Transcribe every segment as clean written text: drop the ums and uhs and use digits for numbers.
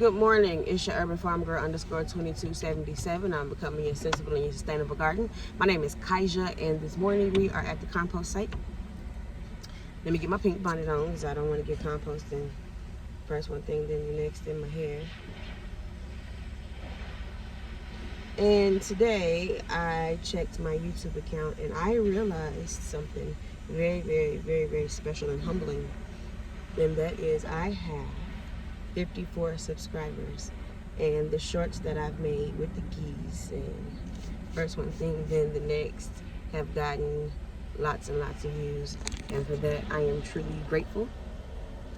Good morning, it's your urban farm girl _2277. I'm becoming a sensible and sustainable garden. My name is Kaija, and this morning we are at the compost site. Let me get my pink bonnet on because I don't want to get composting first one thing, then the next in my hair. And today I checked my YouTube account and I realized something very special and humbling. And that is I have 54 subscribers, and the shorts that I've made with the geese and first one thing then the next have gotten lots and lots of views, and for that I am truly grateful.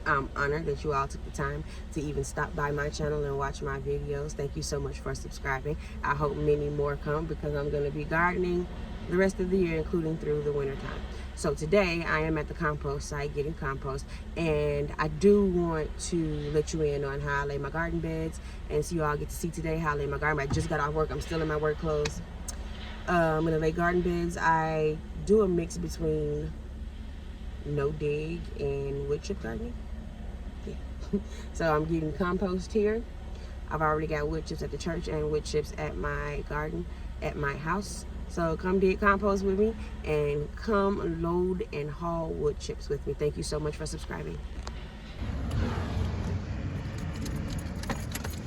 I'm honored that you all took the time to even stop by my channel and watch my videos. Thank you so much for subscribing. I hope many more come because I'm going to be gardening the rest of the year, including through the winter time. So today I am at the compost site getting compost, and I do want to let you in on how I lay my garden beds, and so you all get to see today how I lay my garden bed. I just got off work. I'm still in my work clothes. I'm going to lay garden beds. I do a mix between no dig and wood chip gardening. Yeah. So I'm getting compost here. I've already got wood chips at the church and wood chips at my garden at my house. So come dig compost with me and come load and haul wood chips with me. Thank you so much for subscribing.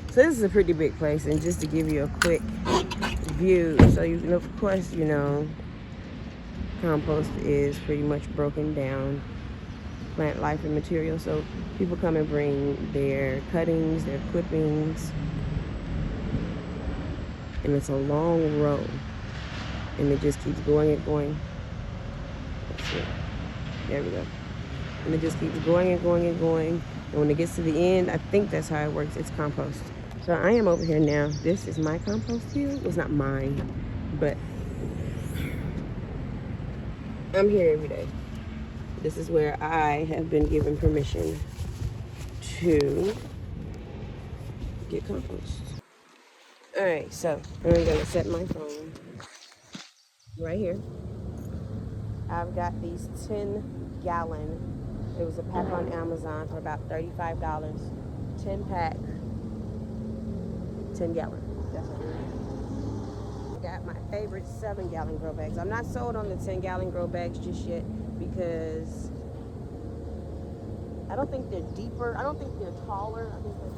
So this is a pretty big place, and just to give you a quick view, so you can, of course, you know, compost is pretty much broken down plant life and material. So people come and bring their cuttings, their clippings, and it's a long row. And it just keeps going and going. Let's see. There we go. And it just keeps going and going and going. And when it gets to the end, I think that's how it works. It's compost. So I am over here now. This is my compost field. It's not mine, but I'm here every day. This is where I have been given permission to get compost. All right, so I'm gonna set my phone right here. I've got these 10-gallon. It was a pack on Amazon for about $35. 10 pack, 10 gallon. That's what it is. I got my favorite 7-gallon grow bags. I'm not sold on the 10-gallon grow bags just yet because I don't think they're deeper. I don't think they're taller. I think they're...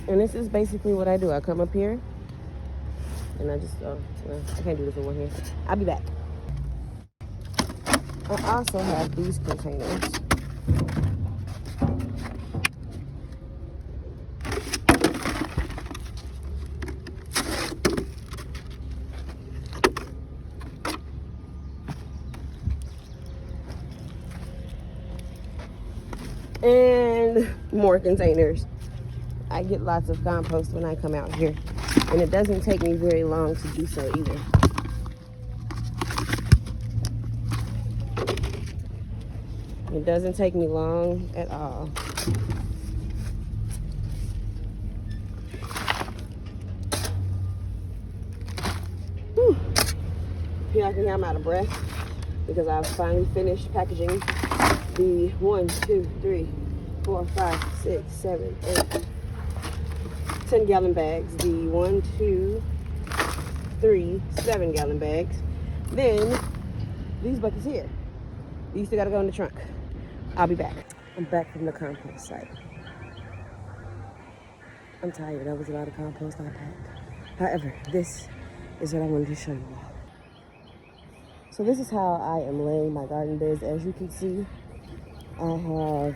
And this is basically what I do. I come up here and I just, well, I can't do this in one hand. I'll be back. I also have these containers. And more containers. I get lots of compost when I come out here, and it doesn't take me very long to do so either. It doesn't take me long at all. Whew. Here I can hear I'm out of breath because I've finally finished packaging the 1, 2, 3, 4, 5, 6, 7, 8, 10-gallon bags, the 1, 2, 3, 7-gallon bags. Then these buckets here. These still gotta go in the trunk. I'll be back. I'm back from the compost site. I'm tired. That was a lot of compost I packed. However, this is what I wanted to show you all. So this is how I am laying my garden beds. As you can see, I have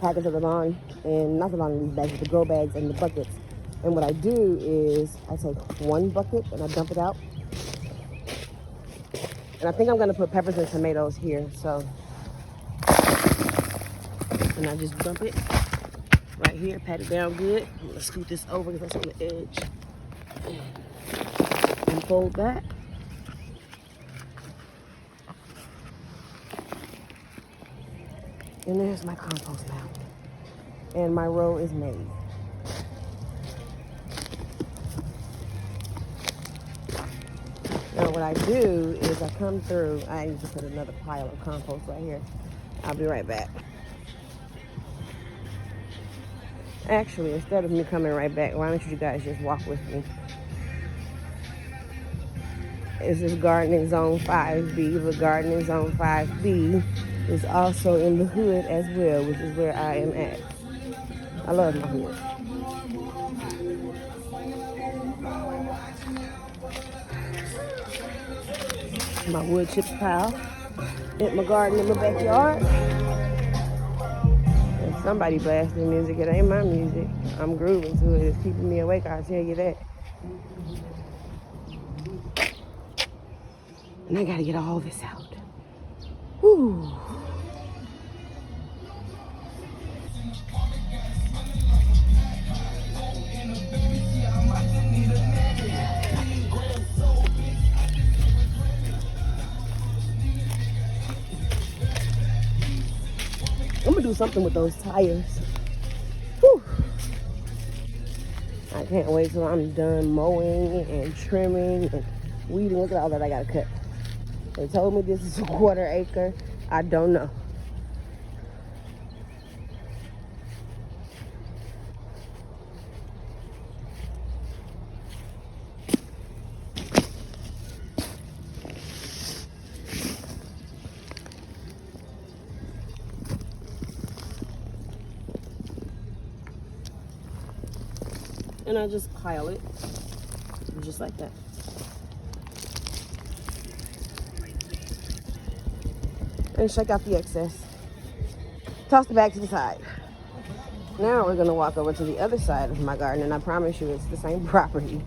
packets of the lawn, and not the lawn in these bags, but the grow bags and the buckets. And what I do is I take one bucket and I dump it out. And I think I'm gonna put peppers and tomatoes here, so. And I just dump it right here, pat it down good. I'm gonna scoot this over because that's on the edge. And fold that. And there's my compost now. And my row is made. what I do is I come through. I need to put another pile of compost right here. I'll be right back. Actually, instead of me coming right back, why don't you guys just walk with me? This is gardening zone 5B. The gardening zone 5B is also in the hood as well, which is where I am at. I love my hood. My wood chips pile in my garden in my backyard. And somebody blasting music. It ain't my music. I'm grooving to it. It's keeping me awake, I'll tell you that. And I gotta get all this out. Whew. I'm gonna do something with those tires. Whew. I can't wait till I'm done mowing and trimming and weeding. Look at all that I gotta cut. They told me this is a 1/4 acre. I don't know. And I just pile it, just like that. And shake out the excess. Toss the bag to the side. Now we're gonna walk over to the other side of my garden, and I promise you it's the same property.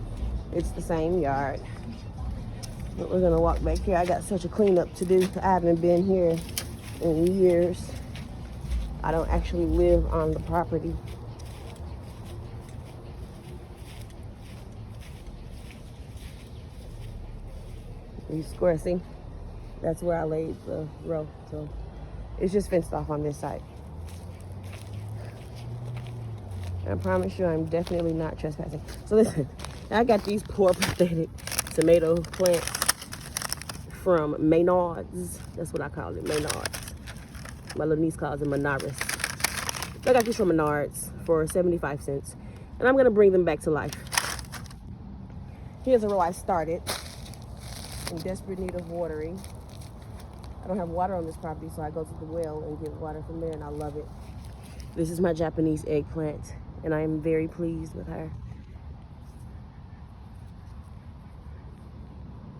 It's the same yard. But we're gonna walk back here. I got such a cleanup to do. I haven't been here in years. I don't actually live on the property. These square, see? That's where I laid the row. So it's just fenced off on this side. I promise you I'm definitely not trespassing. So listen, I got these poor pathetic tomato plants from Menards. That's what I call it, Menards. My little niece calls it Menaris. I got these from Menards for 75 cents. And I'm gonna bring them back to life. Here's a row I started. In desperate need of watering. I don't have water on this property, so I go to the well and get water from there, and I love it. This is my Japanese eggplant, and I am very pleased with her.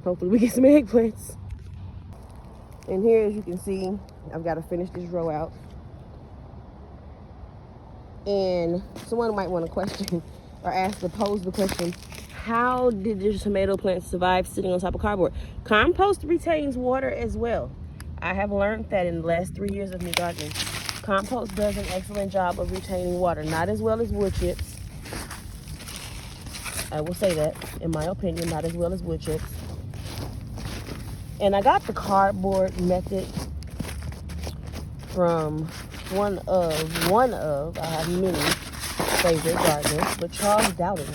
Hopefully we get some eggplants. And here, as you can see, I've got to finish this row out. And someone might want to question or pose the question, how did your tomato plants survive sitting on top of cardboard? Compost retains water as well. I have learned that in the last 3 years of me gardening. Compost does an excellent job of retaining water. Not as well as wood chips. I will say that, in my opinion, not as well as wood chips. And I got the cardboard method from one of, I have many favorite gardeners, but Charles Dowling.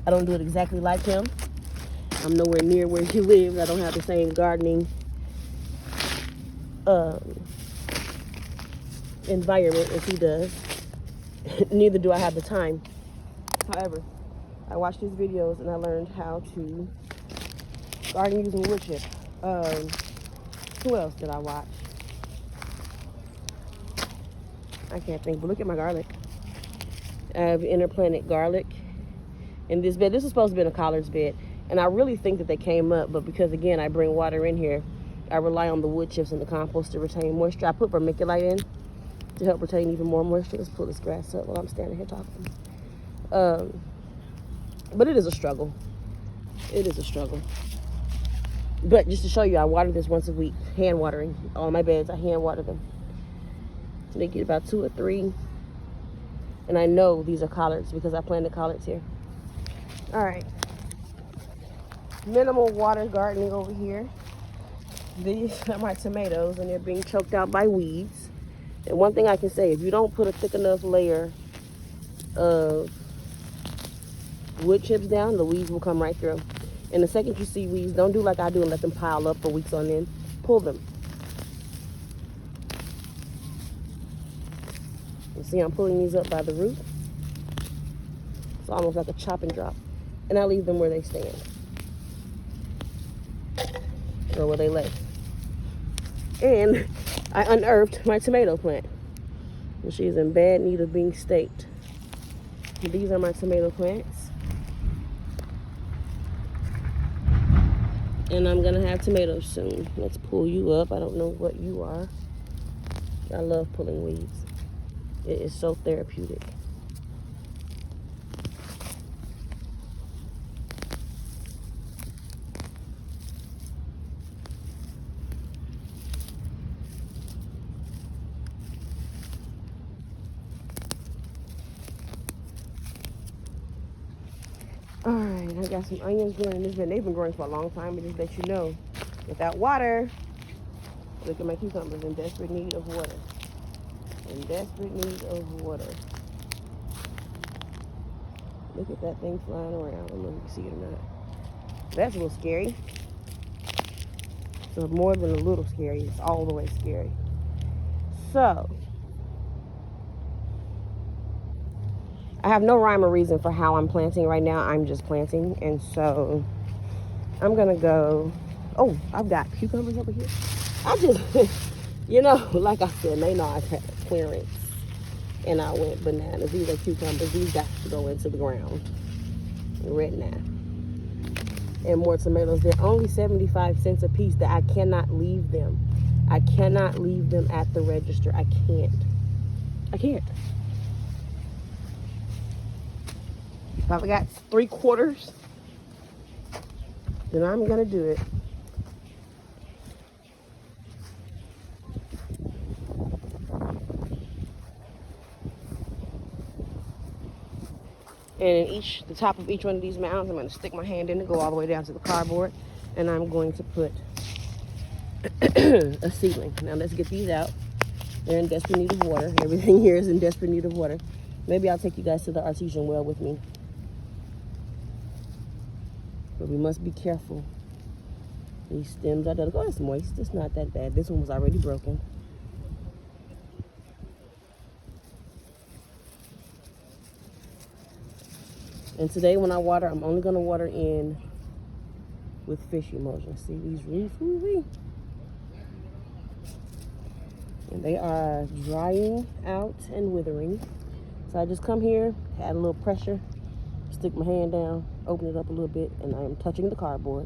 I don't do it exactly like him. I'm nowhere near where he lives. I don't have the same gardening environment as he does. Neither do I have the time. However, I watched his videos and I learned how to garden using wood chip. Who else did I watch? I can't think, but look at my garlic. I have interplanted garlic in this bed. This is supposed to be in a collard's bed, and I really think that they came up, but because again I bring water in here, I rely on the wood chips and the compost to retain moisture. I put vermiculite in to help retain even more moisture. Let's pull this grass up while I'm standing here talking. But it is a struggle. It is a struggle. But just to show you, I water this once a week, hand watering. All my beds, I hand water them. They get about 2 or 3. And I know these are collards because I planted collards here. All right. Minimal water gardening over here. These are my tomatoes and they're being choked out by weeds. And one thing I can say, if you don't put a thick enough layer of wood chips down, the weeds will come right through. And the second you see weeds, don't do like I do and let them pile up for weeks on end. Pull them. You see I'm pulling these up by the root. It's almost like a chop and drop. And I leave them where they stand. Or where they lay. And I unearthed my tomato plant. And she's in bad need of being staked. These are my tomato plants. And I'm gonna have tomatoes soon. Let's pull you up. I don't know what you are. I love pulling weeds. It is so therapeutic. Alright, I got some onions growing. They've been growing for a long time, but just let you know, without water, look at my cucumbers in desperate need of water. In desperate need of water. Look at that thing flying around. I don't know if you can see it or not. That's a little scary. So more than a little scary, it's all the way scary. So, I have no rhyme or reason for how I'm planting right now. I'm just planting. And so, I'm going to go. Oh, I've got cucumbers over here. I just, you know, like I said, they know I've had clearance. And I went bananas. These are cucumbers. These got to go into the ground right now. And more tomatoes. They're only 75 cents a piece. That I cannot leave them. I cannot leave them at the register. I can't. If I've got 3/4, then I'm gonna do it. And in the top of each one of these mounds, I'm going to stick my hand in and go all the way down to the cardboard. And I'm going to put a seedling. Now let's get these out. They're in desperate need of water. Everything here is in desperate need of water. Maybe I'll take you guys to the artesian well with me. But we must be careful. These stems are delicate. Oh, it's moist. It's not that bad. This one was already broken. And today when I water, I'm only going to water in with fish emulsion. See these roots? Woo-wee. And they are drying out and withering. So I just come here, add a little pressure, stick my hand down, open it up a little bit, and I am touching the cardboard.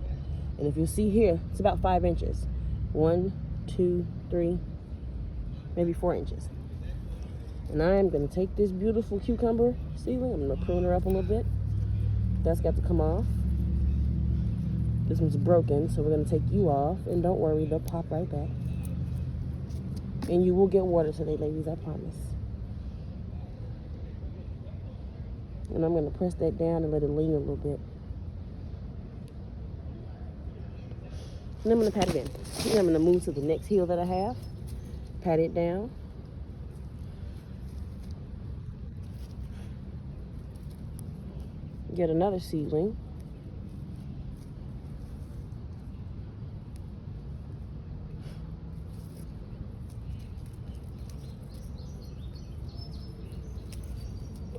And if you see here, it's about 5 inches. 1, 2, 3, maybe 4 inches. And I am going to take this beautiful cucumber seedling. I'm going to prune her up a little bit. That's got to come off. This one's broken, so we're going to take you off. And don't worry, they'll pop right back. And you will get water today, ladies, I promise. And I'm going to press that down and let it lean a little bit. And I'm going to pat it in. And I'm going to move to the next heel that I have. Pat it down. Get another seedling.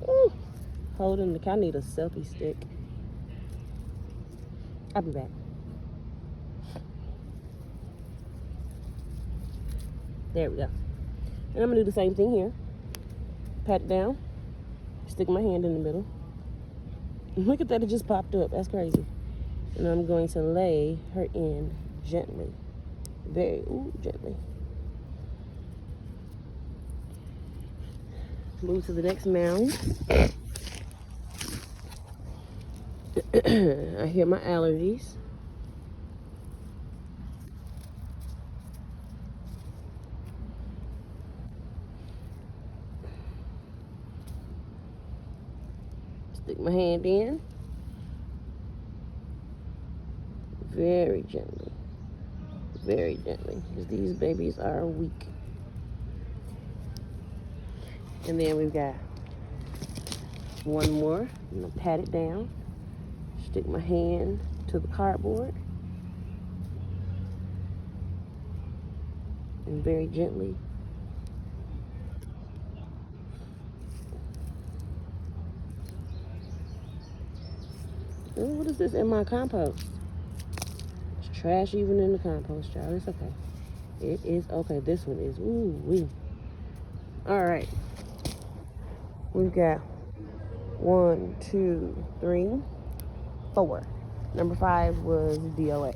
Ooh, holding the, I need a selfie stick. I'll be back. There we go. And I'm gonna do the same thing here. Pat it down. Stick my hand in the middle. Look at that, it just popped up. That's crazy. And I'm going to lay her in gently. Very, gently. Move to the next mound. I hear my allergies. Stick my hand in. Very gently. Very gently. Because these babies are weak. And then we've got one more. I'm going to pat it down. Stick my hand to the cardboard. And very gently. Ooh, what is this in my compost? It's trash even in the compost, child. It's okay. It is okay. This one is. Ooh, wee. All right. We've got 1, 2, 3, 4. Number 5 was DOA.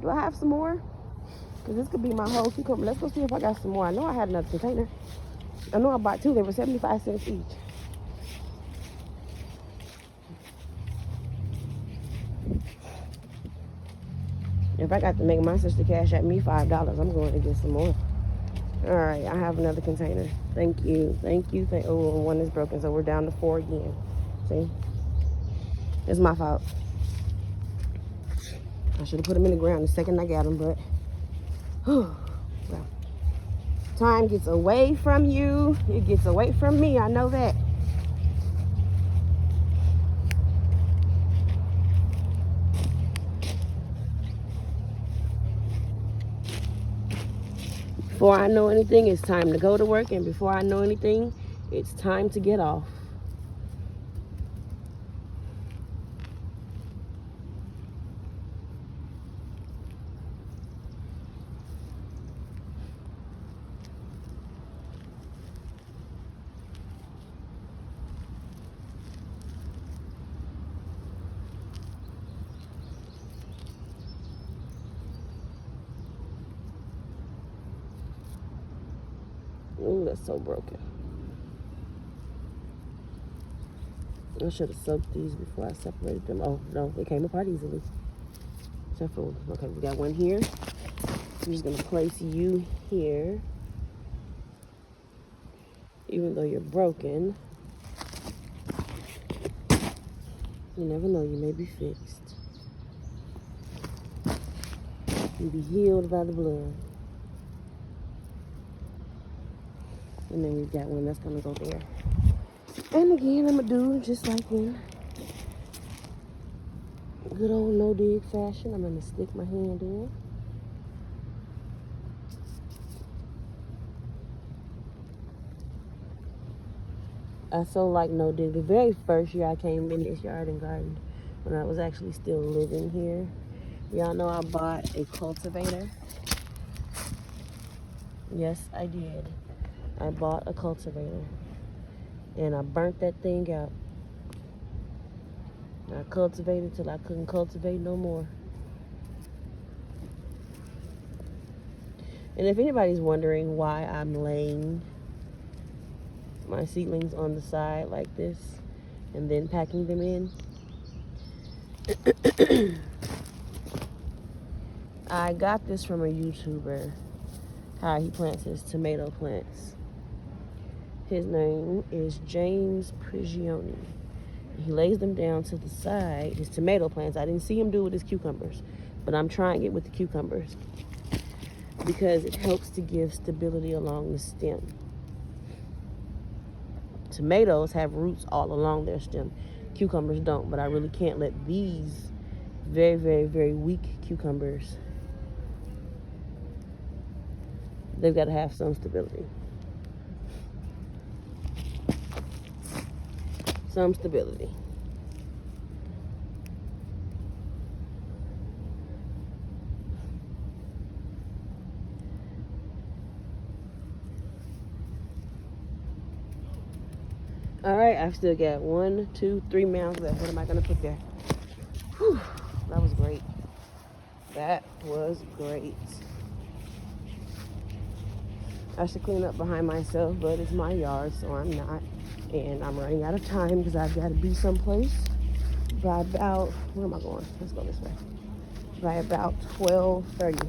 Do I have some more? Because this could be my whole cucumber. Let's go see if I got some more. I know I had another container. I know I bought 2. They were 75 cents each. If I got to make my sister cash at me $5, I'm going to get some more. All right, I have another container. Thank you. Oh, one is broken, so we're down to 4 again. See? It's my fault. I should have put them in the ground the second I got them, but well, time gets away from you. It gets away from me. I know that. Before I know anything, it's time to go to work, and before I know anything, it's time to get off. Ooh, that's so broken. I should have soaked these before I separated them. Oh, no, they came apart easily. Except for, okay, we got one here. I'm just going to place you here. Even though you're broken, you never know, you may be fixed. You'll be healed by the blood. And then we've got one that's gonna go there. And again, I'm gonna do just like in good old no dig fashion. I'm gonna stick my hand in. I so like no dig. The very first year I came in this yard and garden, when I was actually still living here, y'all know I bought a cultivator. Yes, I did. I bought a cultivator and I burnt that thing out. I cultivated till I couldn't cultivate no more. And if anybody's wondering why I'm laying my seedlings on the side like this and then packing them in, I got this from a YouTuber, how he plants his tomato plants. His name is James Prigioni. He lays them down to the side, his tomato plants. I didn't see him do it with his cucumbers, but I'm trying it with the cucumbers because it helps to give stability along the stem. Tomatoes have roots all along their stem. Cucumbers don't, but I really can't let these very, very, very weak cucumbers, they've got to have some stability. Some stability. All right, I've still got 1, 2, 3 mounds left. What am I gonna put there? Whew, that was great. That was great. I should clean up behind myself, but it's my yard, so I'm not. And I'm running out of time because I've got to be someplace by about, where am I going? Let's go this way. By about 12:30.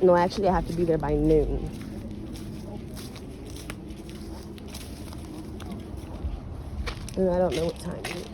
No, actually I have to be there by noon. And I don't know what time it is.